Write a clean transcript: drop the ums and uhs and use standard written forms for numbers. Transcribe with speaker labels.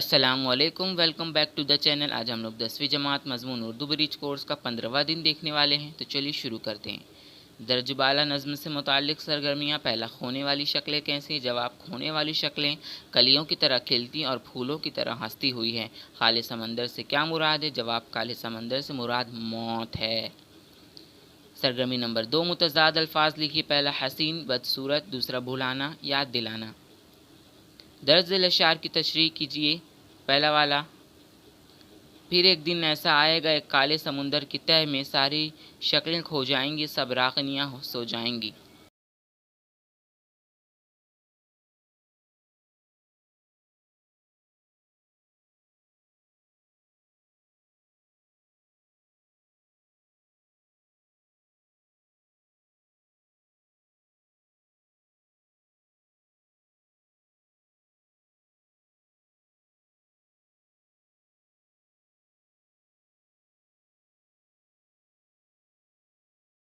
Speaker 1: السلام علیکم، welcome back to the channel. آج ہم لوگ 10ویں جماعت مضمون اردو برج کورس کا 15واں دن دیکھنے والے ہیں، تو چلیے شروع کرتے ہیں۔ درج بالا نظم سے متعلق سرگرمیاں۔ پہلا، کھونے والی شکلیں کیسی؟ جواب، کھونے والی شکلیں کلیوں کی طرح کھلتی اور پھولوں کی طرح ہنستی ہوئی ہیں۔ کالے سمندر سے کیا مراد ہے؟ جواب، کالے سمندر سے مراد موت ہے۔ سرگرمی نمبر 2، متضاد الفاظ لکھیے۔ پہلا، حسین، بدصورت۔ دوسرا، بھلانا، یاد دلانا۔ درج ذیل اشعار کی تشریح کیجیے۔ پہلا والا، پھر ایک دن ایسا آئے گا ایک کالے سمندر کی تہہ میں ساری شکلیں کھو جائیں گی، سب راغنیاں سو جائیں گی۔